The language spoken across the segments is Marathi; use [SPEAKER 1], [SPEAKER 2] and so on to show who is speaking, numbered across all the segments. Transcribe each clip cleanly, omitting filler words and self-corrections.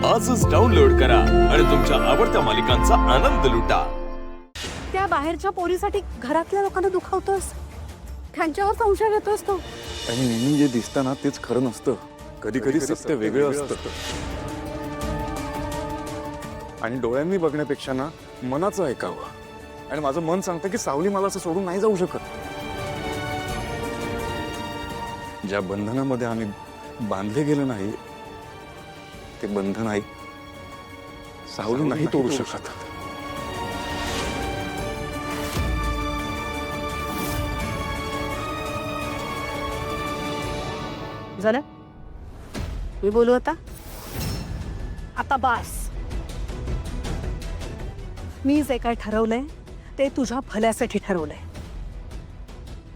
[SPEAKER 1] आजच डाउनलोड करा आणि तुमच्या आवडत्या मालिकांचा आनंद लुटा।
[SPEAKER 2] त्या बाहेरच्या पोरीसाठी घरातल्या लोकांना दुखावतोस, त्यांच्यावर संशय घेतोस तो।
[SPEAKER 3] आणि नेहमी जे दिसतं ना तेच खरं नसतं, कधी कधी सत्य वेगळं असतं। आणि डोळ्यांनी बघण्यापेक्षा ना मनाचं ऐकावं। आणि माझं मन सांगतं की सावली मला असं सोडून नाही जाऊ शकत। ज्या बंधनामध्ये आम्ही बांधले गेलो नाही ते बंधन आई सावली नाही तोडू शकत।
[SPEAKER 2] झालं, मी बोलू आता बास। मी जे काय ठरवलंय ते तुझ्या भल्यासाठी ठरवलंय।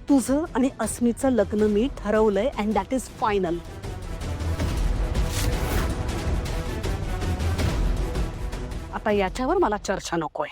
[SPEAKER 2] तुझं आणि अस्मितचं लग्न मी ठरवलंय अँड दॅट इज फायनल। आता याच्यावर मला चर्चा नकोय।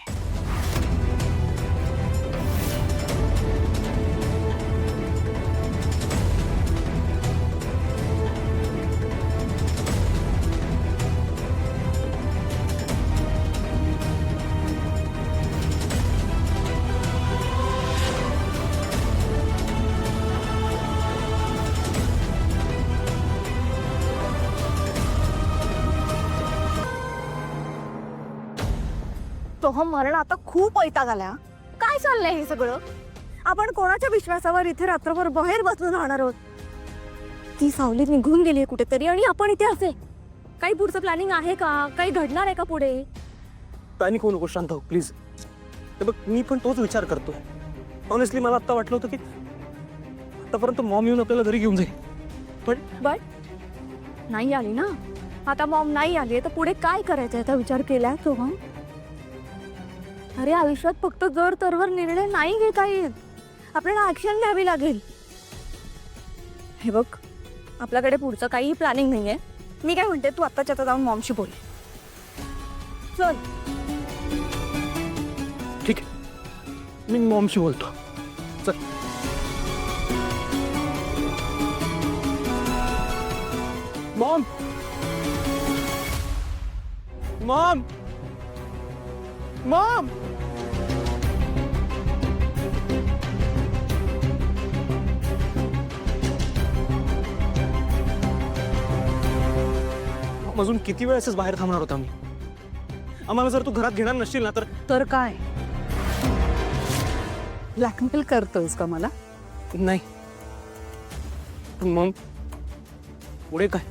[SPEAKER 4] सोहम मरण आता खूप वैताग आला। काय चाललंय हे सगळं? आपण कोणाच्या विश्वासावर इथे रात्रभर बाहेर बसून राहणार आहोत? ती सावली निघून गेली कुठेतरी आणि आपण इथे असे। काही पुढचं प्लॅनिंग आहे का? काही घडणार आहे का पुढे?
[SPEAKER 5] पॅनिक होऊ नको, शांत हो प्लीज। बघ, मी पण तोच विचार करतोय। ऑनेस्टली मला आता वाटलं होतं की आतापर्यंत मॉम येऊन आपल्याला घरी घेऊन जाईल,
[SPEAKER 4] बट नाही आली ना। आता मॉम नाही आली तर पुढे काय करायचं याचा विचार केलाय सोहम? अरे आयुष्यात फक्त जर तरवर निर्णय नाही घेता येत, आपल्याला ऍक्शन घ्यावी लागेल। हे बघ, आपल्याकडे पुढचं काही प्लॅनिंग नाहीये। मी काय म्हणते, तू आत्ताच्या आता जाऊन मॉमशी बोल। चल
[SPEAKER 5] ठीक आहे, मी मॉमशी बोलतो। चल मॉम, मॉम, मॉम। अजून किती वेळ असेच बाहेर थांबणार होता मी? आम्हाला जर तू घरात घेणार नसशील ना
[SPEAKER 2] तर काय ब्लॅकमेल करतोयस का मला?
[SPEAKER 5] नाही, पण मग पुढे काय?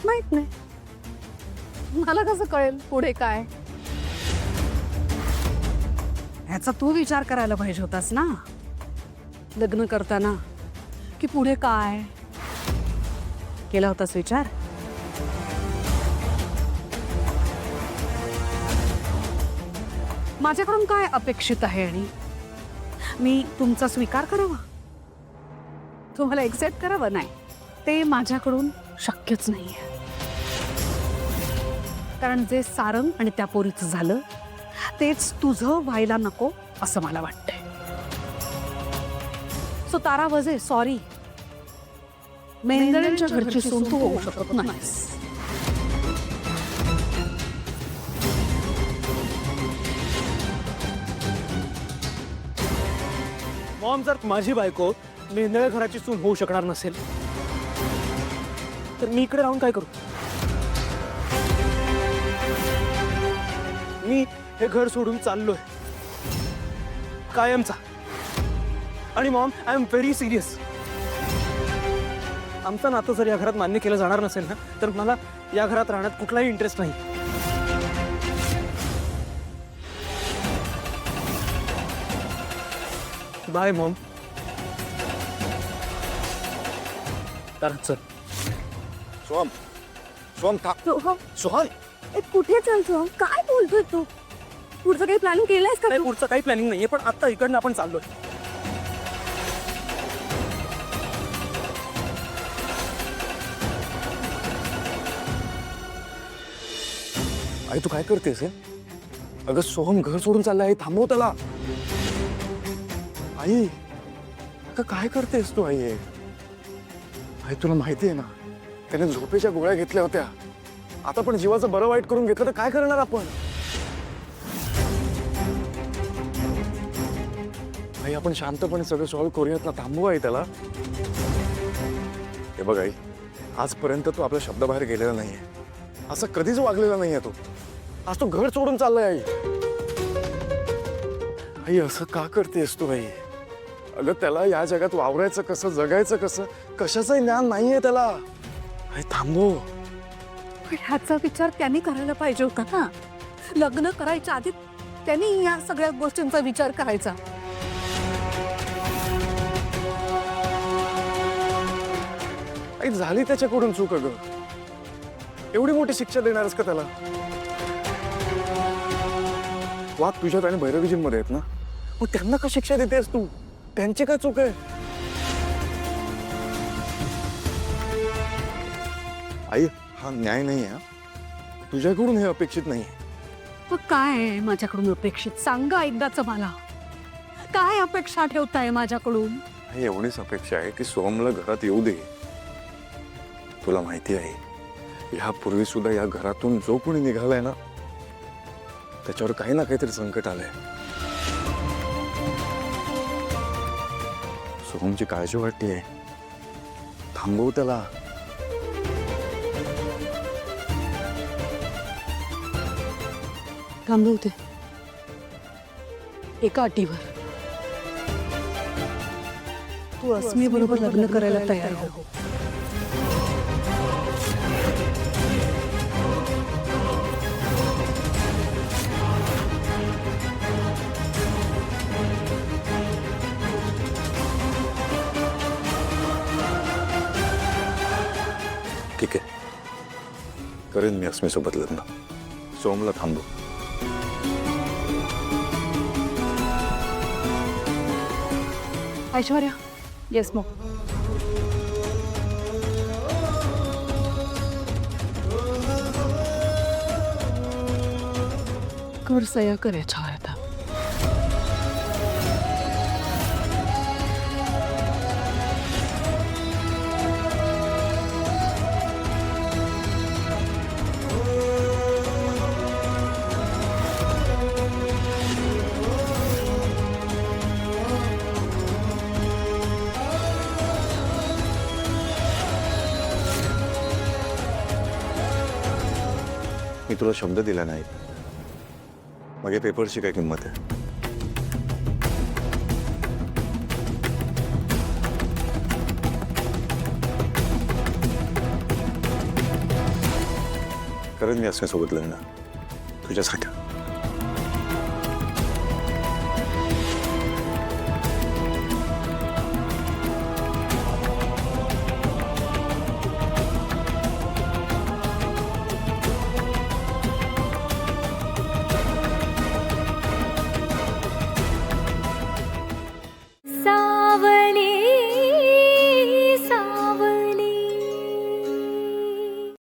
[SPEAKER 2] माहित नाही, मला कसं कळेल पुढे काय? ह्याचा तू विचार करायला पाहिजे होतास ना लग्न करताना, की पुढे काय केला होतास विचार? माझ्याकडून काय अपेक्षित आहे आणि मी तुमचा स्वीकार करावा, तुम्हाला एक्सेप्ट करावं? नाही, ते माझ्याकडून शक्यच नाहीये। कारण जे सारंग आणि त्या पोरीचं झालं तेच तुझं व्हायला नको असं मला वाटतंय। सो तारा वजे, सॉरी, मेंदळ्यांच्या घरची सून तू होऊ शकत नाहीस।
[SPEAKER 5] मॉम, जर माझी बायको मेंदळे घराची सून होऊ शकणार नसेल तर मी इकडे राहून काय करू? मी हे घर सोडून चाललोय कायमचा। आणि Maugham, I am very serious. आमचं नातं जर या घरात मान्य केलं जाणार नसेल ना तर मला या घरात राहण्यात कुठलाही इंटरेस्ट नाही। Bye mom. चल
[SPEAKER 3] सोहम, सोहम थांब।
[SPEAKER 4] सोहम,
[SPEAKER 5] सोहम,
[SPEAKER 4] ए, कुठे चल सोहम? काय बोलतोय तू? पुढचं काही प्लॅनिंग केलंयस का
[SPEAKER 5] नाही,
[SPEAKER 4] तू?
[SPEAKER 5] पुढचं काही प्लॅनिंग नाहीये, पण आता इकडनं आपण चाललोय।
[SPEAKER 3] आई तू काय करतेस? अगं सोहम घर सोडून चालला आहे, थांबव त्याला। आई अगं काय करतेस तू आई? आई तुला माहिती आहे ना, त्याने झोपेच्या गोळ्या घेतल्या होत्या. आता पण जीवाचं बरं वाईट करून घेतलं तर काय करणार आपण? आई आपण शांतपणे सगळं सॉल्व्ह करूयात ना, थांबू आई त्याला. हे बघ आई, आजपर्यंत तू आपल्या शब्दाबाहेर गेलेला नाहीये, असं कधीच वागलेला नाहीये तू. आज तू घर सोडून चाललाय आई. आई असं का करतेस तू आई? अगं त्याला या जगात वावरायचं कसं, जगायचं कसं, कशाचंही ज्ञान नाहीये त्याला. आई थांबव.
[SPEAKER 2] पण ह्याचा विचार त्यांनी करायला पाहिजे होता ना. लग्न करायच्या आधी त्यांनी या सगळ्या गोष्टींचा विचार करायचा.
[SPEAKER 3] आई झाली त्याच्याकडून चूक. अगं एवढी मोठी शिक्षा देणारच का त्याला? वाद तुझ्यात आणि भैरवीजींमध्ये आहेत ना, मग त्यांना का शिक्षा देतेस तू? त्यांची काय चूक आहे? आई हा न्याय नाही आहे. तुझ्याकडून हे अपेक्षित नाही.
[SPEAKER 2] मग काय आहे माझ्याकडून अपेक्षित? सांगा एकदाच मला. काय अपेक्षा ठेवताय माझ्याकडून?
[SPEAKER 3] आई एवढीच अपेक्षा आहे की सोहमला घरात येऊ दे. तुला माहिती आहे, ह्यापूर्वी सुद्धा या घरातून जो कोणी निघालाय ना, त्याच्यावर काही ना काहीतरी संकट आलंय. सोहमची काळजी वाटतेय. थांबवू त्याला.
[SPEAKER 2] थांबवते एका अटीवर. तू अस्मी बरोबर लग्न करायला तयार हो.
[SPEAKER 3] ठीक आहे, करेन मी अस्मी सोबत लग्न. सोहमला थांबू.
[SPEAKER 2] ऐश्वर्या, येस मग. कर सया कर याच्यावर आता.
[SPEAKER 3] मी तुला शब्द दिला नाही, मग या पेपरची काय किंमत आहे? करेन मी अस्मी सोबत लग्न तुझ्यासाठी.